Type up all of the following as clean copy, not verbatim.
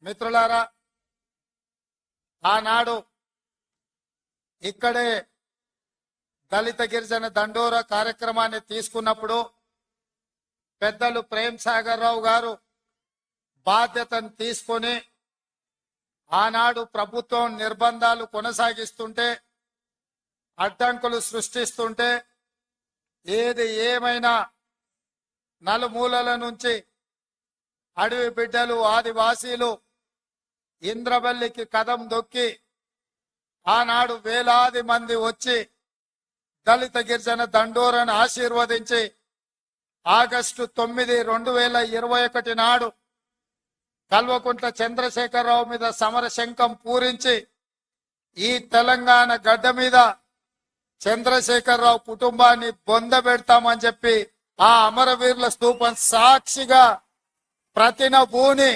మిత్రులారా, ఆనాడు ఇక్కడే దళిత గిరిజన దండోర కార్యక్రమాన్ని తీసుకున్నప్పుడు పెద్దలు ప్రేమ్ సాగర్ రావు గారు బాధ్యతను తీసుకొని ఆనాడు ప్రభుత్వం నిర్బంధాలు కొనసాగిస్తుంటే, అడ్డంకులు సృష్టిస్తుంటే, ఏది ఏమైనా నలుమూలల నుంచి అడవి బిడ్డలు ఆదివాసీలు ఇంద్రవల్లికి కదం దొక్కి ఆనాడు వేలాది మంది వచ్చి దళిత గిరిజన దండోరను ఆశీర్వదించి ఆగస్టు 9, 2021 నాడు కల్వకుంట్ల చంద్రశేఖరరావు మీద సమర శంఖం పూరించి ఈ తెలంగాణ గడ్డ మీద చంద్రశేఖరరావు కుటుంబాన్ని బొందబెడతామని చెప్పి ఆ అమరవీరుల స్తూపం సాక్షిగా ప్రతినబూని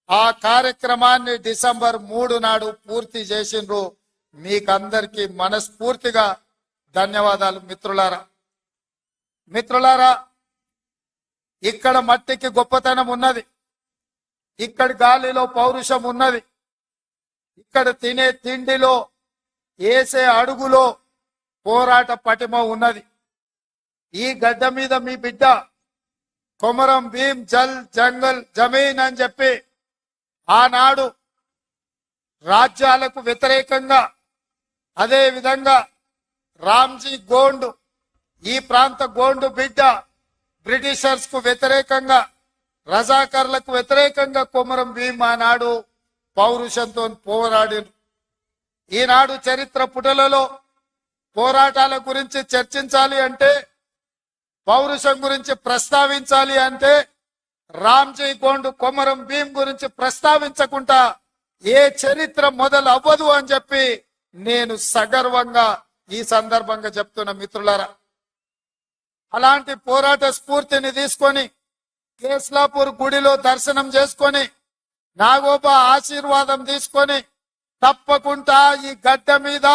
ఆ కార్యక్రమాన్ని డిసెంబర్ 3 నాడు పూర్తి చేసిండ్రు. మీకందరికీ మనస్ఫూర్తిగా ధన్యవాదాలు. మిత్రులారా, ఇక్కడ మట్టికి గొప్పతనం ఉన్నది, ఇక్కడ గాలిలో పౌరుషం ఉన్నది, ఇక్కడ తినే తిండిలో వేసే అడుగులో పోరాట పటిమ ఉన్నది. ఈ గడ్డ మీద మీ బిడ్డ కొమరం భీం జల్ జంగల్ జమీన్ అని చెప్పి ఆనాడు రాజ్యాలకు వ్యతిరేకంగా, అదే విధంగా రామ్జీ గోండు ఈ ప్రాంత గోండు బిడ్డ బ్రిటిషర్స్ కు వ్యతిరేకంగా, రజాకర్లకు వ్యతిరేకంగా కొమరం భీం ఆనాడు పౌరుషంతో పోరాడారు. ఈనాడు చరిత్ర పుటలలో పోరాటాల గురించి చర్చించాలి అంటే, పౌరుషం గురించి ప్రస్తావించాలి అంటే రామ్జీ గోండు కొమరం భీం గురించి ప్రస్తావించకుండా ఏ చరిత్ర మొదలు అవ్వదు అని చెప్పి నేను సగర్వంగా ఈ సందర్భంగా చెప్తున్న మిత్రులారా. అలాంటి పోరాట స్ఫూర్తిని తీసుకొని కేస్లాపూర్ గుడిలో దర్శనం చేసుకొని నాగోబా ఆశీర్వాదం తీసుకొని తప్పకుండా ఈ గడ్డ మీద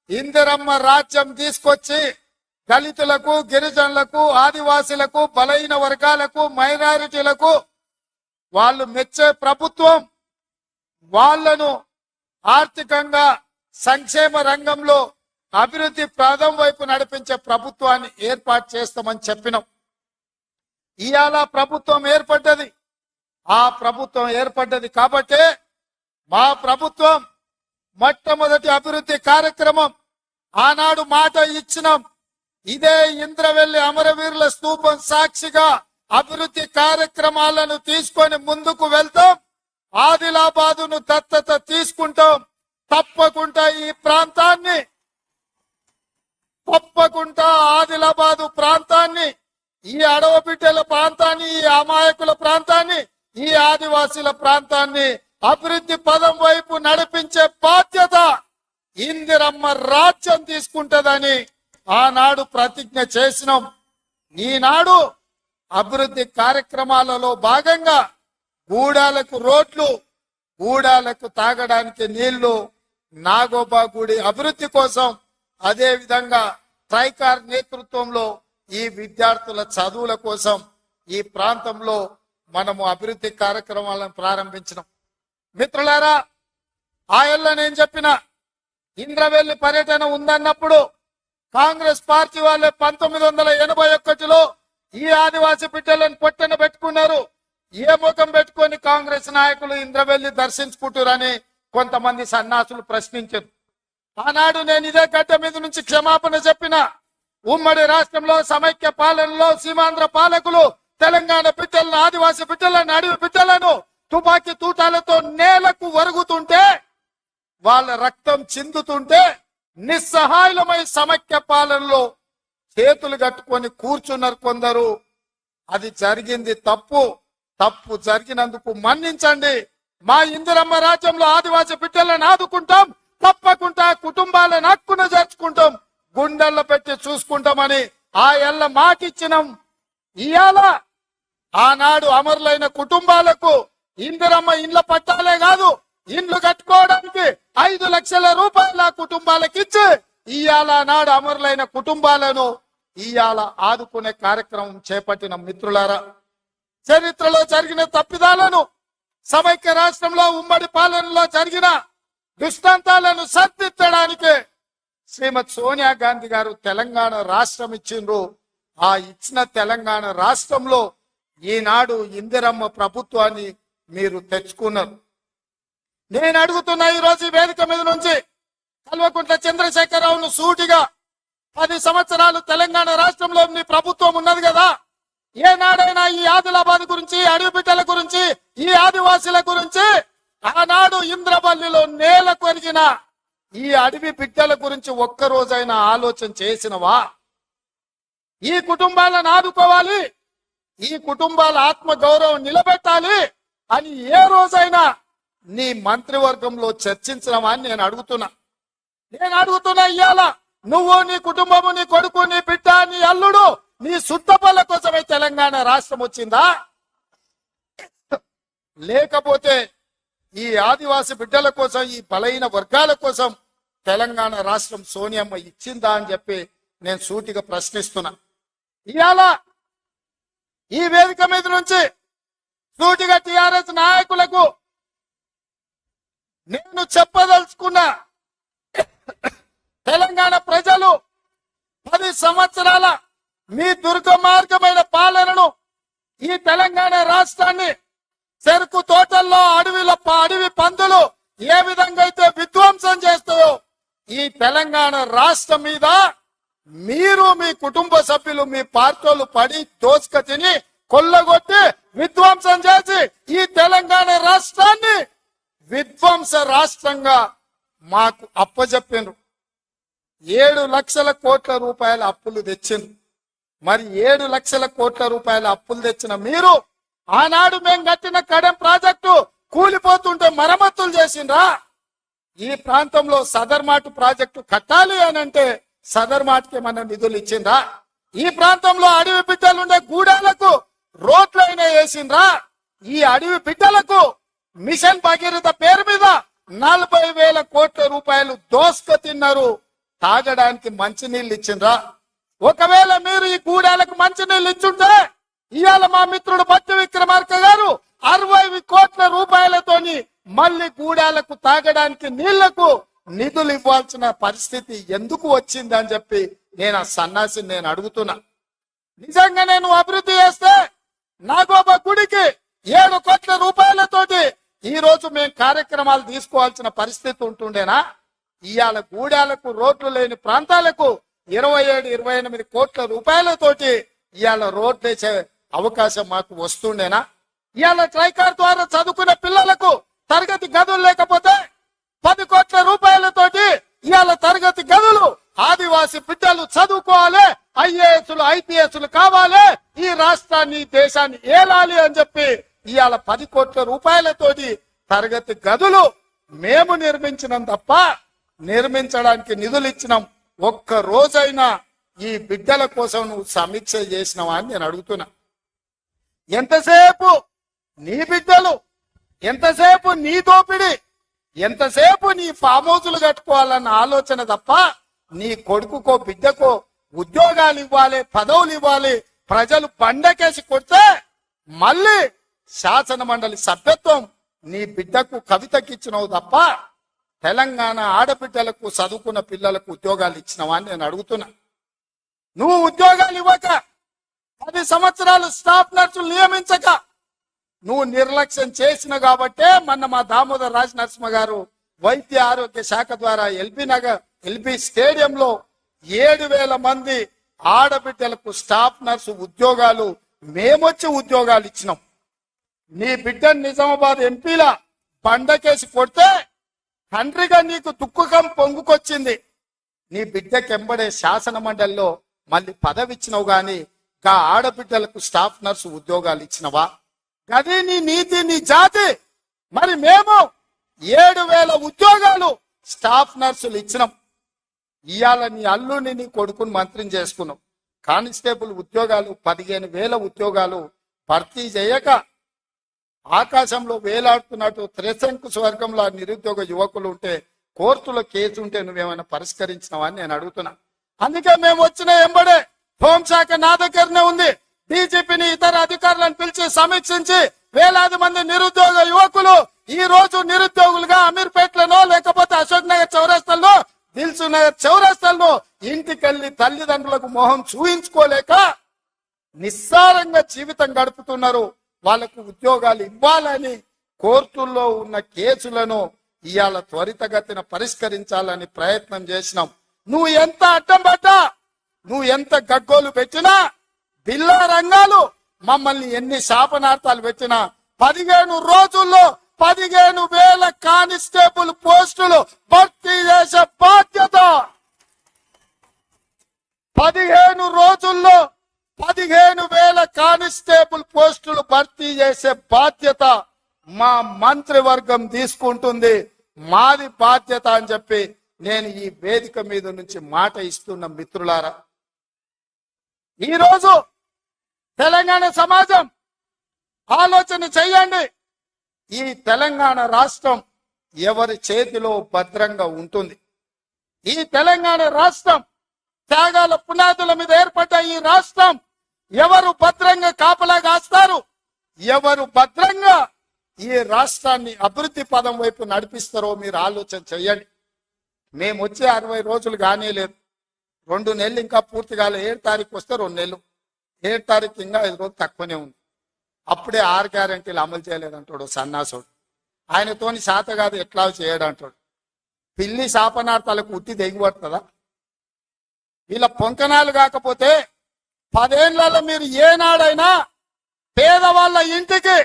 ఇందిరమ్మ రాజ్యం తీసుకొచ్చి దళితులకు, గిరిజనులకు, ఆదివాసులకు, బలహీన వర్గాలకు, మైనారిటీలకు వాళ్ళు మెచ్చే ప్రభుత్వం, వాళ్లను ఆర్థికంగా సంక్షేమ రంగంలో అభివృద్ధి ప్రాంతం వైపు నడిపించే ప్రభుత్వాన్ని ఏర్పాటు చేస్తామని చెప్పినాం. ఇవాళ ప్రభుత్వం ఏర్పడ్డది. ఆ ప్రభుత్వం ఏర్పడ్డది కాబట్టే మా ప్రభుత్వం మొట్టమొదటి అభివృద్ధి కార్యక్రమం ఆనాడు మాట ఇచ్చినాం. ఇదే ఇంద్రవెల్లి అమరవీరుల స్తూపం సాక్షిగా అభివృద్ధి కార్యక్రమాలను తీసుకొని ముందుకు వెళ్తాం. ఆదిలాబాదును దత్తత తీసుకుంటాం. తప్పకుండా ఈ ప్రాంతాన్ని, తప్పకుండా ఆదిలాబాదు ప్రాంతాన్ని, ఈ అడవి బిడ్డల ప్రాంతాన్ని, ఈ అమాయకుల ప్రాంతాన్ని, ఈ ఆదివాసీల ప్రాంతాన్ని అభివృద్ధి పదం వైపు నడిపించే బాధ్యత ఇందిరమ్మ రాజ్యం తీసుకుంటదని ఆనాడు ప్రతిజ్ఞ చేసినాం. ఈనాడు అభివృద్ధి కార్యక్రమాలలో భాగంగా గూడాలకు రోడ్లు, గూడాలకు తాగడానికి నీళ్లు, నాగోబా గుడి అభివృద్ధి కోసం, అదే విధంగా ట్రైకార్ నేతృత్వంలో ఈ విద్యార్థుల చదువుల కోసం ఈ ప్రాంతంలో మనము అభివృద్ధి కార్యక్రమాలను ప్రారంభించినాం. మిత్రులారా, ఆయల్ల నేను చెప్పిన ఇంద్రవెల్లి పర్యటన ఉందన్నప్పుడు కాంగ్రెస్ పార్టీ వాళ్ళే 1981లో ఈ ఆదివాసీ బిడ్డలను పొట్టన పెట్టుకున్నారు. ఏ ముఖం పెట్టుకొని కాంగ్రెస్ నాయకులు ఇంద్రవెల్లి దర్శించుకుంటారని కొంతమంది సన్నాసులు ప్రశ్నించారు. ఆనాడు నేను ఇదే గడ్డ మీద నుంచి క్షమాపణ చెప్పిన. ఉమ్మడి రాష్ట్రంలో సమైక్య పాలనలో సీమాంధ్ర పాలకులు తెలంగాణ బిడ్డలను, ఆదివాసీ బిడ్డలను, అడవి బిడ్డలను తుపాకీ తూటాలతో నేలకు వరుగుతుంటే, వాళ్ళ రక్తం చిందుతుంటే నిస్సహాయులమై సమైక్య పాలనలో చేతులు కట్టుకొని కూర్చున్నారు కొందరు. అది జరిగింది తప్పు. తప్పు జరిగినందుకు మన్నించండి. మా ఇందిరమ్మ రాజ్యంలో ఆదివాసీ బిడ్డలను ఆదుకుంటాం. తప్పకుండా కుటుంబాలను హక్కున చేర్చుకుంటాం, గుండెల్లో పెట్టి చూసుకుంటామని ఆ ఎల్ల మాటిచ్చినాం. ఇవాళ ఆనాడు అమరులైన కుటుంబాలకు ఇందిరమ్మ ఇండ్ల పట్టాలే కాదు, ఇండ్లు కట్టుకోవడానికి 5 లక్షల రూపాయల కుటుంబాలకు ఇచ్చి ఇవాళ నాడు అమరులైన కుటుంబాలను ఇవాళ ఆదుకునే కార్యక్రమం చేపట్టిన. మిత్రులారా, చరిత్రలో జరిగిన తప్పిదాలను సమైక్య రాష్ట్రంలో ఉమ్మడి పాలనలో జరిగిన దృష్టాంతాలను సరిదిద్దడానికి శ్రీమతి సోనియా గాంధీ గారు తెలంగాణ రాష్ట్రం ఇచ్చిండ్రు. ఆ ఇచ్చిన తెలంగాణ రాష్ట్రంలో ఈనాడు ఇందిరమ్మ ప్రభుత్వాన్ని మీరు తెచ్చుకున్నారు. నేను అడుగుతున్నా ఈరోజు ఈ వేదిక మీద నుంచి కల్వకుంట్ల చంద్రశేఖరరావును సూటిగా, 10 సంవత్సరాలు తెలంగాణ రాష్ట్రంలో మీ ప్రభుత్వం ఉన్నది కదా, ఏనాడైనా ఈ ఆదిలాబాద్ గురించి, అడవి బిడ్డల గురించి, ఈ ఆదివాసీల గురించి, ఆనాడు ఇంద్రవల్లిలో నేల కొరిగిన ఈ అడవి బిడ్డల గురించి ఒక్కరోజైనా ఆలోచన చేసినవా? ఈ కుటుంబాలను ఆదుకోవాలి, ఈ కుటుంబాల ఆత్మ గౌరవం నిలబెట్టాలి అని ఏ రోజైనా నీ మంత్రివర్గంలో చర్చించినవా అని నేను అడుగుతున్నా. ఇవాళ నువ్వు, నీ కుటుంబము, నీ కొడుకు, నీ బిడ్డ, నీ అల్లుడు, నీ సుత్తపల్ల కోసమే తెలంగాణ రాష్ట్రం వచ్చిందా? లేకపోతే ఈ ఆదివాసి బిడ్డల కోసం, ఈ బలహీన వర్గాల కోసం తెలంగాణ రాష్ట్రం సోనియమ్మ ఇచ్చిందా అని చెప్పి నేను సూటిగా ప్రశ్నిస్తున్నా. ఇవాళ ఈ వేదిక మీద నుంచి సూటిగా టిఆర్ఎస్ నాయకులకు నేను చెప్పదలుచుకున్నా, తెలంగాణ ప్రజలు 10 సంవత్సరాల మీ దుర్గమార్గమైన పాలనను, ఈ తెలంగాణ రాష్ట్రాన్ని చెరుకు తోటల్లో అడవి పందులు ఏ విధంగా అయితే విధ్వంసం చేస్తాయో, ఈ తెలంగాణ రాష్ట్రం మీద మీరు, మీ కుటుంబ సభ్యులు, మీ పార్టీలు పడి దోసుక తిని కొల్లగొట్టి విధ్వంసం చేసి ఈ తెలంగాణ రాష్ట్రాన్ని విధ్వంస రాష్ట్రంగా మాకు అప్పజెప్పిండ్రు. 7 లక్షల కోట్ల రూపాయల అప్పులు తెచ్చిండ్రు. మరి 7 లక్షల కోట్ల రూపాయల అప్పులు తెచ్చిన మీరు ఆనాడు మేము కట్టిన కడెం ప్రాజెక్టు కూలిపోతుంటే మరమ్మతులు చేసిండ్రా? ఈ ప్రాంతంలో సదర్మాటు ప్రాజెక్టు కట్టాలి అని అంటే సదర్మాటుకి మన నిధులు ఇచ్చిండ్రా? ఈ ప్రాంతంలో అడవి బిడ్డలుండే గూడాలకు రోడ్లైనా వేసిండ్రా? ఈ అడవి బిడ్డలకు మిషన్ భగీరథ పేరు మీద 40,000 కోట్ల రూపాయలు దోసుక తిన్నారు. తాగడానికి మంచినీళ్ళు ఇచ్చిండ్రా? ఒకవేళ మీరు ఈ గూడాలకు మంచినీళ్ళు ఇచ్చుంటే ఇవాళ మా మిత్రుడు బట్టి విక్రమార్క గారు 60 కోట్ల రూపాయలతోని మళ్ళీ గూడాలకు తాగడానికి నీళ్లకు నిధులు ఇవ్వాల్సిన పరిస్థితి ఎందుకు వచ్చింది అని చెప్పి నేను ఆ సన్నాసిని నేను అడుగుతున్నా. నిజంగా నేను అభివృద్ధి చేస్తే నాగోబా గుడికి 7 కోట్ల రూపాయలతోటి ఈ రోజు మేము కార్యక్రమాలు తీసుకోవాల్సిన పరిస్థితి ఉంటుండేనా? ఇవాళ గూడాలకు, రోడ్లు లేని ప్రాంతాలకు 27-28 కోట్ల రూపాయలతోటి ఇవాళ రోడ్లు వేసే అవకాశం మాకు వస్తుండేనా? ఇవాళ ట్రైకార్ ద్వారా చదువుకునే పిల్లలకు తరగతి గదులు లేకపోతే 10 కోట్ల రూపాయలతోటి ఇవాళ తరగతి గదులు, ఆదివాసి బిడ్డలు చదువుకోవాలి, ఐఏఎస్లు, ఐపీఎస్లు కావాలి, ఈ రాష్ట్రాన్ని, దేశాన్ని ఏలాలి అని చెప్పి ఇవాళ 10 కోట్ల రూపాయలతోటి తరగతి గదులు మేము నిర్మించినాం తప్ప నిర్మించడానికి నిధులు ఇచ్చినాం. ఒక్క రోజైనా ఈ బిడ్డల కోసం నువ్వు సమీక్ష చేసినావా అని నేను అడుగుతున్నా. ఎంతసేపు నీ బిడ్డలు, ఎంతసేపు నీ దోపిడి, ఎంతసేపు నీ ఫామ్ హౌసులు కట్టుకోవాలన్న ఆలోచన తప్ప నీ కొడుకుకో బిడ్డకో ఉద్యోగాలు ఇవ్వాలి, పదవులు ఇవ్వాలి, ప్రజలు బండకేసి కొడితే మళ్ళీ శాసన మండలి సభ్యత్వం నీ బిడ్డకు కవితకిచ్చినవు తప్ప తెలంగాణ ఆడబిడ్డలకు, చదువుకున్న పిల్లలకు ఉద్యోగాలు ఇచ్చినవా అని నేను అడుగుతున్నా. నువ్వు ఉద్యోగాలు ఇవ్వక, 10 సంవత్సరాలు స్టాఫ్ నర్సులు నియమించక నువ్వు నిర్లక్ష్యం చేసిన కాబట్టే మొన్న మా దామోదర్ రాజ్ నరసింహ గారు వైద్య ఆరోగ్య శాఖ ద్వారా ఎల్బీ స్టేడియంలో 7,000 మంది ఆడబిడ్డలకు స్టాఫ్ నర్సు ఉద్యోగాలు మేమొచ్చి ఉద్యోగాలు ఇచ్చినాం. నీ బిడ్డను నిజామాబాద్ ఎంపీలా బండకేసి కొడితే తండ్రిగా నీకు దుఃఖం పొంగుకొచ్చింది. నీ బిడ్డకెంబడే శాసన మండలిలో మళ్ళీ పదవి ఇచ్చినవు గాని గా ఆడబిడ్డలకు స్టాఫ్ నర్సు ఉద్యోగాలు ఇచ్చినవా? గది నీ నీతి, నీ జాతి. మరి మేము 7,000 ఉద్యోగాలు స్టాఫ్ నర్సులు ఇచ్చినాం. ఇవాళ నీ అల్లుని, నీ కొడుకుని మంత్రిని చేసుకున్నాం. కానిస్టేబుల్ ఉద్యోగాలు 15,000 ఉద్యోగాలు భర్తీ చేయక ఆకాశంలో వేలాడుతున్నట్టు త్రిశంకు స్వర్గంలో నిరుద్యోగ యువకులు ఉంటే కోర్టులో కేసు ఉంటే నువ్వేమైనా పరిష్కరించినవా అని నేను అడుగుతున్నా. అందుకే మేము వచ్చిన ఎంబడే హోంశాఖ నా దగ్గరనే ఉంది. డీజీపీని, ఇతర అధికారులను పిలిచి సమీక్షించి వేలాది మంది నిరుద్యోగ యువకులు ఈ రోజు నిరుద్యోగులుగా అమీర్పేట్లలో లేకపోతే అశోక్ నగర్ చౌరస్తాల్లో దిల్సు నగర్ చౌరస్తాల్లో ఇంటికెళ్లి తల్లిదండ్రులకు మొహం చూయించుకోలేక నిస్సారంగా జీవితం గడుపుతున్నారు. వాళ్లకు ఉద్యోగాలు ఇవ్వాలని కోర్టుల్లో ఉన్న కేసులను ఇవాళ త్వరితగతిన పరిష్కరించాలని ప్రయత్నం చేసినాం. నువ్వు ఎంత అడ్డం పడ్డా, నువ్వు ఎంత గగ్గోలు పెట్టినా, బిల్లా రంగాలు మమ్మల్ని ఎన్ని శాపనార్థాలు పెట్టినా 15 రోజుల్లో 15,000 కానిస్టేబుల్ పోస్టులు భర్తీ చేసే బాధ్యత, 15 రోజుల్లో 15,000 కానిస్టేబుల్ పోస్టులు భర్తీ చేసే బాధ్యత మా మంత్రివర్గం తీసుకుంటుంది. మాది బాధ్యత అని చెప్పి నేను ఈ వేదిక మీద నుంచి మాట ఇస్తున్న మిత్రులారా, ఈరోజు తెలంగాణ సమాజం ఆలోచన చెయ్యండి. ఈ తెలంగాణ రాష్ట్రం ఎవరి చేతిలో భద్రంగా ఉంటుంది? ఈ తెలంగాణ రాష్ట్రం త్యాగాల పునాదుల మీద ఏర్పడ్డ ఈ రాష్ట్రం ఎవరు భద్రంగా కాపలా కాస్తారు? ఎవరు భద్రంగా ఈ రాష్ట్రాన్ని అభివృద్ధి పదం వైపు నడిపిస్తారో మీరు ఆలోచన చెయ్యండి. మేము వచ్చే 60 రోజులు కానీ లేదు, 2 నెలలు ఇంకా పూర్తి కాలే. 7 తారీఖు వస్తే 2 నెలలు, 7 తారీఖు ఇంకా 5 రోజులు తక్కువనే ఉంది. అప్పుడే 6 గ్యారెంటీలు అమలు చేయలేదంటాడు సన్నాసుడు. ఆయనతోని శాత కాదు ఎట్లా చేయడంటాడు. పిల్లి శాపనార్థాలకు ఉట్టి దిగిపడుతుందా? వీళ్ళ పొంకనాలు కాకపోతే 10 ఏళ్లలో మీరు ఏనాడైనా పేదవాళ్ళ ఇంటికి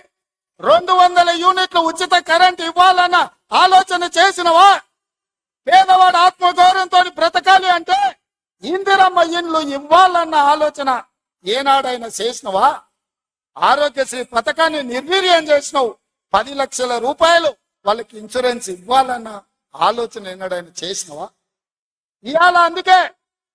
200 యూనిట్లు ఉచిత కరెంట్ ఇవ్వాలన్న ఆలోచన చేసినవా? పేదవాడు ఆత్మగౌరవంతో బ్రతకాలి అంటే ఇందిరమ్మ ఇండ్లు ఇవ్వాలన్న ఆలోచన ఏనాడైనా చేసినవా? ఆరోగ్యశ్రీ పథకాన్ని నిర్వీర్యం చేసినావు. 10 లక్షల రూపాయలు వాళ్ళకి ఇన్సూరెన్స్ ఇవ్వాలన్న ఆలోచన ఏనాడైనా చేసినవా? ఇవాళ అందుకే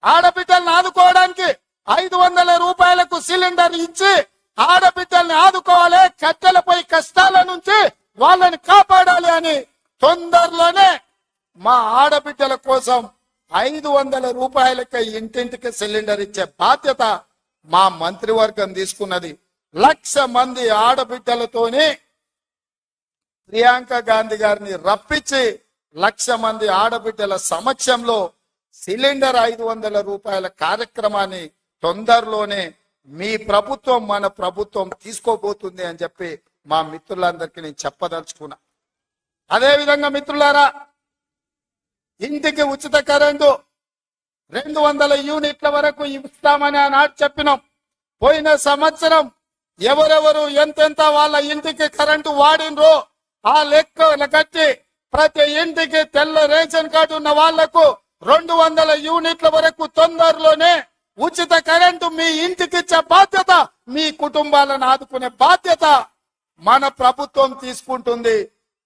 ఆడబిడ్డల్ని ఆదుకోవడానికి 500 రూపాయలకు సిలిండర్ ఇచ్చి ఆడబిడ్డల్ని ఆదుకోవాలి, కట్టెలపై కష్టాల నుంచి వాళ్ళని కాపాడాలి అని తొందరలోనే మా ఆడబిడ్డల కోసం 500 రూపాయలకి ఇంటింటికి సిలిండర్ ఇచ్చే బాధ్యత మా మంత్రివర్గం తీసుకున్నది. 1,00,000 మంది ఆడబిడ్డలతోని ప్రియాంక గాంధీ గారిని రప్పించి 1,00,000 మంది ఆడబిడ్డల సమక్షంలో సిలిండర్ 500 రూపాయల కార్యక్రమాన్ని తొందరలోనే మీ ప్రభుత్వం మన ప్రభుత్వం తీసుకోబోతుంది అని చెప్పి మా మిత్రులందరికీ నేను చెప్పదలుచుకున్నా. అదేవిధంగా మిత్రులారా, ఇంటికి ఉచిత కరెంటు 200 యూనిట్ల వరకు ఇస్తామని ఆనాడు చెప్పినాం. పోయిన సంవత్సరం ఎవరెవరు ఎంతెంత వాళ్ళ ఇంటికి కరెంటు వాడినరో ఆ లెక్క కట్టి ప్రతి ఇంటికి తెల్ల రేషన్ కార్డు ఉన్న వాళ్లకు 200 యూనిట్ల వరకు తొందరలోనే ఉచిత కరెంటు మీ ఇంటికి ఇచ్చే బాధ్యత, మీ కుటుంబాలను ఆదుకునే బాధ్యత మన ప్రభుత్వం తీసుకుంటుంది,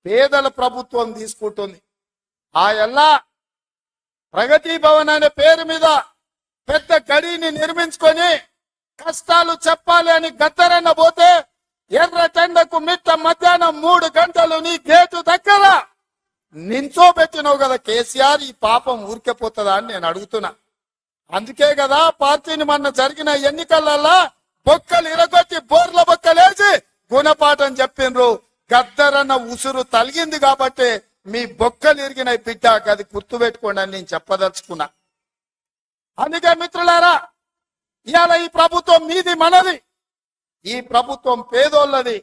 పేదల ప్రభుత్వం తీసుకుంటుంది. ఆ ఎల్లా ప్రగతి భవన్ అనే పేరు మీద పెద్ద గడిని నిర్మించుకొని కష్టాలు చెప్పాలి అని గద్దరన్న పోతే ఎర్ర టెండకు మిట్ట మధ్యాహ్నం 3 గంటలు నీ గేటు దగ్గర నించోబెట్టినావు కదా కేసీఆర్. ఈ పాపం ఊరికెపోతుందా అని నేను అడుగుతున్నా. అందుకే కదా పార్టీని మొన్న జరిగిన ఎన్నికలలో బొక్కలు ఇరగొట్టి బోర్ల బొక్కలేసి గుణపాఠం చెప్పిండ్రు. గద్దరన్న ఉసురు తలిగింది కాబట్టి మీ బొక్కలు ఇరిగిన బిడ్డ, అది గుర్తుపెట్టుకోండి అని నేను చెప్పదలుచుకున్నా. అందుకే మిత్రులారా, ఇవాళ ఈ ప్రభుత్వం మీది మనది, ఈ ప్రభుత్వం పేదోళ్ళది.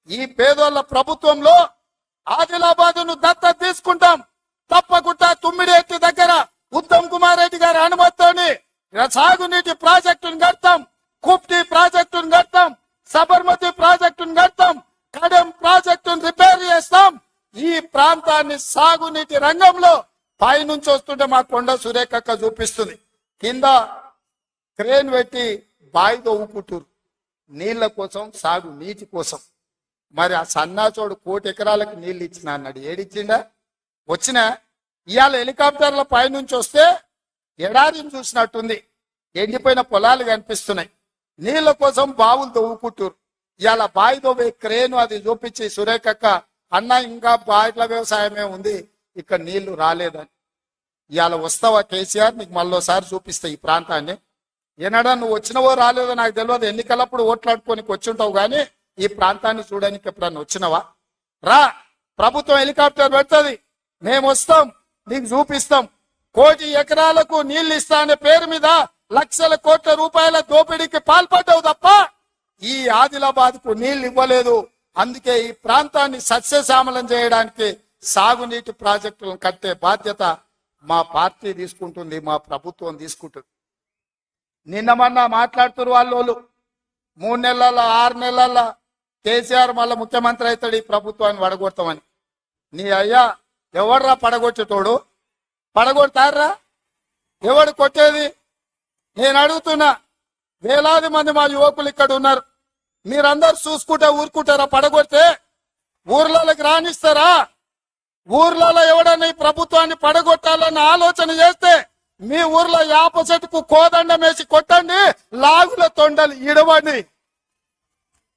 ఈ పేదోళ్ళ ప్రభుత్వంలో ఆదిలాబాదును దత్తత తీసుకుంటాం. తప్పకుండా తుమ్మిడిఎట్టి దగ్గర ఉత్తమ్ కుమార్ రెడ్డి గారి అనుమతితోని సాగునీటి ప్రాజెక్టును కడతాం, కుప్టి ప్రాజెక్టును కడతాం, సబర్మతి ప్రాజెక్టును కడతాం, కడెం ప్రాజెక్టును రిపేర్ చేస్తాం. ఈ ప్రాంతాన్ని సాగునీటి రంగంలో పైనుంచి వస్తుంటే మా కొండ సురేఖక్క చూపిస్తుంది, కింద క్రేన్ పెట్టి బావి తవ్వుకుంటారు నీళ్ల కోసం, సాగు నీటి కోసం. మరి ఆ సన్నాచోడు 1 కోటి ఎకరాలకు నీళ్లు ఇచ్చిన అన్నాడు. ఏడిచ్చిండా? వచ్చినా ఇవాళ హెలికాప్టర్ల పైనుంచి వస్తే ఎడారిని చూసినట్టుంది, ఎండిపోయిన పొలాలు కనిపిస్తున్నాయి. నీళ్ల కోసం బావులు తవ్వుకుంటారు. ఇవాళ బావి తవ్వే క్రేను అది చూపించి సురేఖక్క అన్న ఇంకా బాయిల వ్యవసాయమే ఉంది, ఇక్కడ నీళ్లు రాలేదని. ఇవాళ వస్తావా కేసీఆర్? నీకు మళ్ళోసారి చూపిస్తా ఈ ప్రాంతాన్ని. ఏనాడా నువ్వు వచ్చినవో రాలేదో నాకు తెలియదు, ఎన్నికలప్పుడు ఓట్లాడుకోనికి వచ్చి ఉంటావు కానీ ఈ ప్రాంతాన్ని చూడడానికి ఎప్పుడన్నా వచ్చినవా? రా, ప్రభుత్వం హెలికాప్టర్ పెడుతుంది, మేము వస్తాం, నీకు చూపిస్తాం. 1 కోటి ఎకరాలకు నీళ్లు ఇస్తా అనే పేరు మీద లక్షల కోట్ల రూపాయల దోపిడీకి పాల్పడ్డావు తప్ప ఈ ఆదిలాబాద్ కు నీళ్లు ఇవ్వలేదు. అందుకే ఈ ప్రాంతాన్ని సస్యశ్యామలం చేయడానికి సాగునీటి ప్రాజెక్టులను కట్టే బాధ్యత మా పార్టీ తీసుకుంటుంది, మా ప్రభుత్వం తీసుకుంటుంది. నిన్న మొన్న మాట్లాడుతున్నారు వాళ్ళు 3 నెలల 6 నెలల కేసీఆర్ మళ్ళీ ముఖ్యమంత్రి అవుతాడు, ఈ ప్రభుత్వాన్ని పడగొడతామని. నీ అయ్యా ఎవడ్రా పడగొట్టేటోడు? పడగొడతారా? ఎవడు కొట్టేది? నేను అడుగుతున్నా. వేలాది మంది మా యువకులు ఇక్కడ ఉన్నారు, మీరందరూ చూసుకుంటే ఊరుకుంటారా? పడగొడితే ఊర్లలోకి రానిస్తారా? ఊర్లలో ఎవడన్నా ఈ ప్రభుత్వాన్ని పడగొట్టాలన్న ఆలోచన చేస్తే మీ ఊర్లో యాప చెట్టుకు కోదండం వేసి కొట్టండి, లాగుల తొండలు ఇడవండి.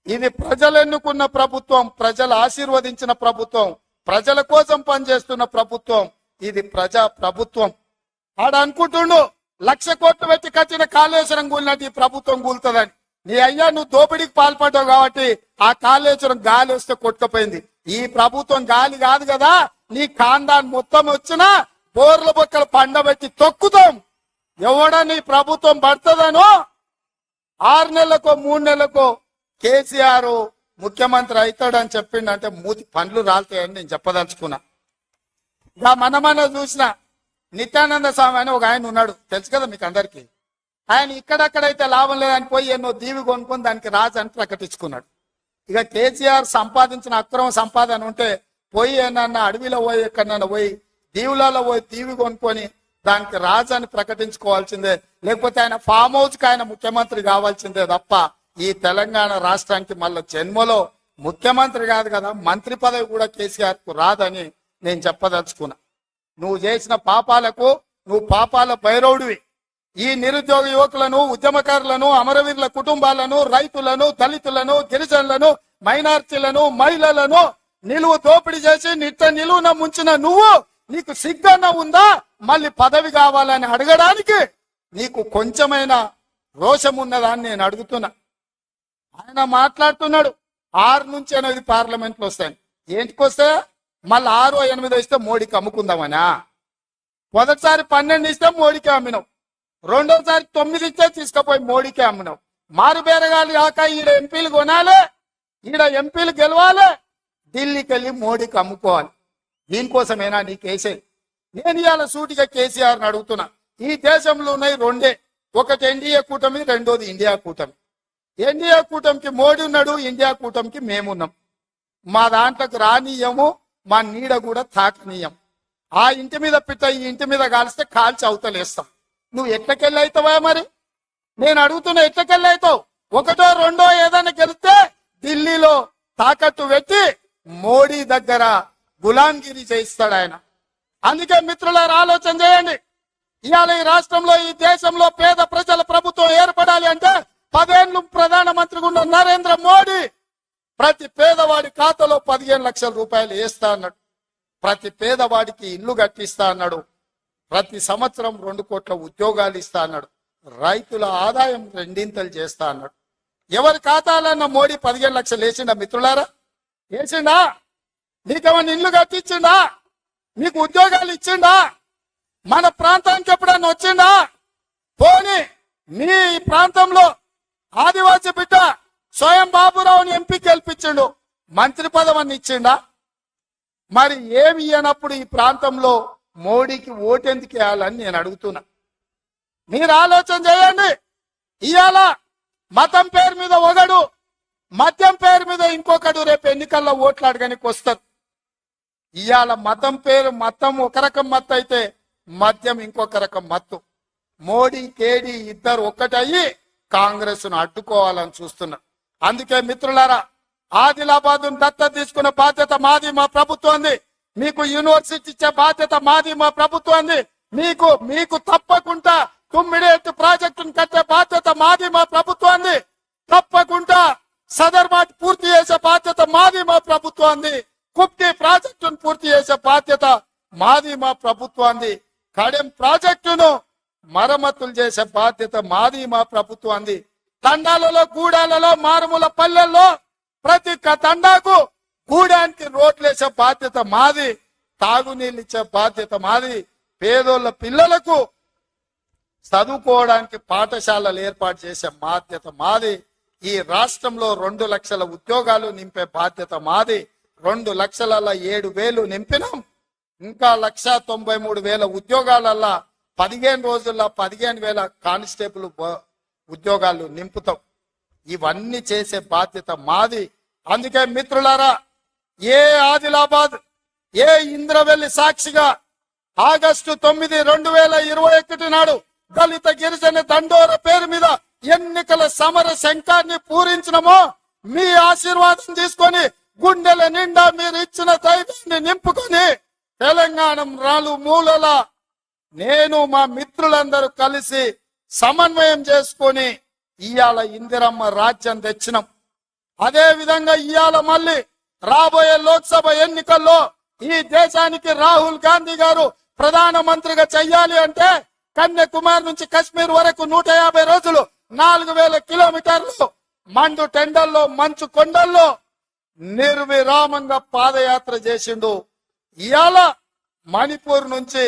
ఇది ప్రజలు ఎన్నుకున్న ప్రభుత్వం, ప్రజలు ఆశీర్వదించిన ప్రభుత్వం, ప్రజల కోసం పనిచేస్తున్న ప్రభుత్వం. ఇది ప్రజా ప్రభుత్వం. ఆడ అనుకుంటుండు 1,00,000 కోట్లు పెట్టి కట్టిన కాళేశ్వరం కూలినట్టు ఈ ప్రభుత్వం కూలుతుందని. నీ అయ్యా నువ్వు దోపిడీకి పాల్పడ్డావు కాబట్టి ఆ కాళేశ్వరం గాలి వస్తే కొట్టుకుపోయింది. ఈ ప్రభుత్వం గాలి కాదు కదా, నీ కాందాన్ని మొత్తం వచ్చినా బోర్ల బొక్కలు పండబెట్టి తొక్కుతాం. ఎవడని ప్రభుత్వం పడుతుందనో 6 నెలలకో 3 నెలలకో కేసీఆర్ ముఖ్యమంత్రి అవుతాడని చెప్పిండంటే మూతి పండ్లు రాలుతాయని నేను చెప్పదలుచుకున్నా. ఇక మన చూసిన నిత్యానంద స్వామి అని ఒక ఆయన ఉన్నాడు, తెలుసు కదా మీకు అందరికీ. ఆయన ఇక్కడక్కడైతే లాభం లేదని పోయి ఎన్నో దీవి కొనుక్కొని దానికి రాజు అని ప్రకటించుకున్నాడు. ఇక కేసీఆర్ సంపాదించిన అక్రమ సంపాదన ఉంటే పోయి ఏమన్నా అడవిలో పోయి ఎక్కడన్నా పోయి దీవులలో పోయి దీవి కొనుక్కొని దానికి రాజు అని ప్రకటించుకోవాల్సిందే, లేకపోతే ఆయన ఫామ్ హౌస్ కి ఆయన ముఖ్యమంత్రి కావాల్సిందే తప్ప ఈ తెలంగాణ రాష్ట్రానికి మళ్ళీ జన్మలో ముఖ్యమంత్రి కాదు కదా, మంత్రి పదవి కూడా కేసీఆర్ కు రాదని నేను చెప్పదలుచుకున్నా. నువ్వు చేసిన పాపాలకు నువ్వు పాపాల భైరవుడివి. ఈ నిరుద్యోగ యువకులను, ఉద్యమకారులను, అమరవీరుల కుటుంబాలను, రైతులను, దళితులను, గిరిజనులను, మైనార్టీలను, మహిళలను నిలువు దోపిడీ చేసి నిలువున ముంచిన నువ్వు, నీకు సిగ్గన్న ఉందా మళ్ళీ పదవి కావాలని అడగడానికి? నీకు కొంచెమైనా రోషం ఉన్నదా అని నేను అడుగుతున్నా. ఆయన మాట్లాడుతున్నాడు 6 నుంచి 8 పార్లమెంట్లు వస్తాయి. ఏంటికొస్తే మళ్ళీ 6 8 ఇస్తే మోడీకి అమ్ముకుందామనా? మొదటిసారి 12 ఇస్తే మోడీకి అమ్మినావు, రెండోసారి 9 ఇస్తే తీసుకుపోయి మోడీకి అమ్మినావు. మారు బేరగాలు కాక ఈడ ఎంపీలు కొనాలి, ఈడ ఎంపీలు గెలవాలి, ఢిల్లీకి వెళ్ళి మోడీకి అమ్ముకోవాలి. దీనికోసమేనా నీ కేసీఆర్? నేను ఇవాళ సూటిగా కేసీఆర్ని అడుగుతున్నా. ఈ దేశంలో ఉన్నాయి 2, ఒకటి ఎన్డీఏ కూటమి, రెండోది ఇండియా కూటమి. ఎన్డీఏ కూటమికి మోడీ ఉన్నాడు, ఇండియా కూటమికి మేమున్నాం. మా దాంట్లోకి రానీయము, మా నీడ కూడా తాకనీయం. ఆ ఇంటి మీద పిట్ట ఈ ఇంటి మీద కాలిస్తే కాల్చి అవతలేస్తాం. నువ్వు ఎట్లకెళ్ళి అవుతావా? మరి నేను అడుగుతున్నా, ఎట్లకెళ్ళి అవుతావు? 1, 2 ఏదైనా గెలిస్తే ఢిల్లీలో తాకట్టు పెట్టి మోడీ దగ్గర గులాంగిరి చేయిస్తాడు ఆయన. అందుకే మిత్రులారా ఆలోచన చేయండి. ఇవాళ ఈ రాష్ట్రంలో, ఈ దేశంలో పేద ప్రజల ప్రభుత్వం ఏర్పడాలి అంటే 10 ఏళ్ళు ప్రధానమంత్రిగా ఉన్న నరేంద్ర మోడీ ప్రతి పేదవాడి ఖాతాలో 15 లక్షల రూపాయలు వేస్తా అన్నాడు. ప్రతి పేదవాడికి ఇల్లు కట్టిస్తా అన్నాడు. ప్రతి సంవత్సరం 2 కోట్ల ఉద్యోగాలు ఇస్తా అన్నాడు. రైతుల ఆదాయం 2 చేస్తా అన్నాడు. ఎవరి ఖాతాలన్న మోడీ 15 లక్షలు వేసిండా మిత్రులారా? వేసిండా? నీకేమన్నా ఇల్లు కట్టించిండా? మీకు ఉద్యోగాలు ఇచ్చిండా? మన ప్రాంతానికి ఎప్పుడన్నా వచ్చిండా? పోనీ మీ ప్రాంతంలో ఆదివాసీ బిడ్డ స్వయం బాబురావుని ఎంపీ గెలిపించిండు, మంత్రి పదవిని ఇచ్చిండా? మరి ఏమి ఇయ్యనప్పుడు ఈ ప్రాంతంలో మోడీకి ఓటెందుకు వేయాలని నేను అడుగుతున్నా. మీరు ఆలోచన చేయండి. ఇవాళ మతం పేరు మీద ఒకడు, మద్యం పేరు మీద ఇంకొకడు రేపు ఎన్నికల్లో ఓట్లు అడగడానికి వస్తారు. ఇవాళ మతం ఒక రకం మత్తు అయితే మద్యం ఇంకొక రకం మత్తు. మోడీ కేడీ ఇద్దరు ఒక్కటయ్యి కాంగ్రెస్ ను అడ్డుకోవాలని చూస్తున్నారు. అందుకే మిత్రులారా, ఆదిలాబాద్ దత్తత తీసుకున్న బాధ్యత మాది, మా ప్రభుత్వాన్ని. మీకు యూనివర్సిటీ ఇచ్చే బాధ్యత మాది, మా ప్రభుత్వాన్ని. మీకు తప్పకుండా తుమ్మిడేట్టు ప్రాజెక్టును కట్టే బాధ్యత మాది, మా ప్రభుత్వాన్ని. తప్పకుండా సదర్బాట్ పూర్తి చేసే బాధ్యత మాది, మా ప్రభుత్వాన్ని. కుప్టి ప్రాజెక్టును పూర్తి చేసే బాధ్యత మాది, మా ప్రభుత్వాన్ని. కడెం ప్రాజెక్టును మరమ్మతులు చేసే బాధ్యత మాది, మా ప్రభుత్వాన్ని. తండాలలో, గూడాలలో, మారుమూల పల్లెల్లో ప్రతి తండాకు కూడానికి రోడ్లేసే బాధ్యత మాది, తాగునీళ్ళు ఇచ్చే బాధ్యత మాది, పేదోళ్ళ పిల్లలకు చదువుకోవడానికి పాఠశాలలు ఏర్పాటు చేసే బాధ్యత మాది. ఈ రాష్ట్రంలో 2 లక్షల ఉద్యోగాలు నింపే బాధ్యత మాది. 2,07,000 నింపినాం. ఇంకా 1,93,000 ఉద్యోగాలల్లా 15 రోజుల్లో 15,000 కానిస్టేబుల్ ఉద్యోగాలు నింపుతాం. ఇవన్నీ చేసే బాధ్యత మాది. అందుకే మిత్రులారా, ఏ ఆదిలాబాద్, ఏ ఇంద్రవెల్లి సాక్షిగా ఆగస్టు 9, 2021 నాడు దళిత గిరిజన దండోర పేరు మీద ఎన్నికల సమర శంఖాన్ని పూరించినమో, మీ ఆశీర్వాదం తీసుకొని గుండెల నిండా మీరు ఇచ్చిన ధైర్యాన్ని నింపుకొని తెలంగాణ మూలల నేను మా మిత్రులందరూ కలిసి సమన్వయం చేసుకొని ఇవాళ ఇందిరమ్మ రాజ్యం తెచ్చినాం. అదే విధంగా ఇవాళ మళ్ళీ రాబోయే లోక్సభ ఎన్నికల్లో ఈ దేశానికి రాహుల్ గాంధీ గారు ప్రధానమంత్రిగా చెయ్యాలి అంటే కన్యాకుమారి నుంచి కశ్మీర్ వరకు 150 రోజులు 4,000 కిలోమీటర్లు మండు టెండల్లో మంచు కొండల్లో నిర్విరామంగా పాదయాత్ర చేసిండు. ఇవాళ మణిపూర్ నుంచి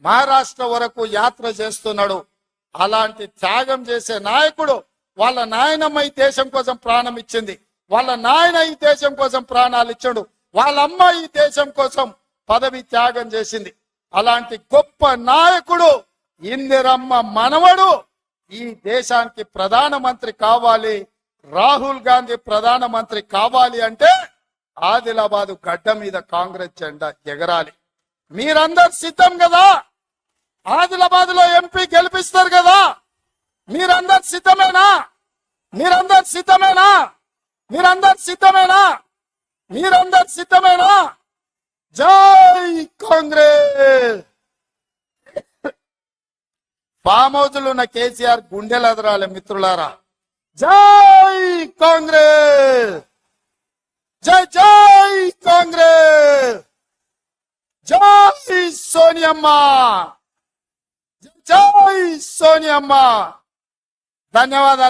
మహారాష్ట్ర వరకు యాత్ర చేస్తున్నాడు. అలాంటి త్యాగం చేసే నాయకుడు, వాళ్ళ నాయనమ్మ ఈ దేశం కోసం ప్రాణం ఇచ్చింది, వాళ్ళ నాయన ఈ దేశం కోసం ప్రాణాలు ఇచ్చాడు, వాళ్ళ అమ్మ ఈ దేశం కోసం పదవి త్యాగం చేసింది. అలాంటి గొప్ప నాయకుడు ఇందిరమ్మ మనవడు ఈ దేశానికి ప్రధానమంత్రి కావాలి, రాహుల్ గాంధీ ప్రధానమంత్రి కావాలి అంటే ఆదిలాబాద్ గడ్డ మీద కాంగ్రెస్ జెండా ఎగరాలి. మీరందరు సిద్ధం కదా? ఆదిలాబాద్ లో ఎంపీ గెలిపిస్తారు కదా? మీరందరు సిద్ధమేనా? మీరందరు సిద్ధమేనా? మీరందరు సిద్ధమేనా? మీరందరు సిద్ధమేనా? జై కాంగ్రెస్. ఫామ్ హౌస్లు ఉన్న కేసీఆర్ గుండెలు ఎదరాలి మిత్రులారా. జై కాంగ్రెస్, జై జై కాంగ్రెస్, జై సోనియమ్మ, జై సోనియమ్మ. ధన్యవాదాలు.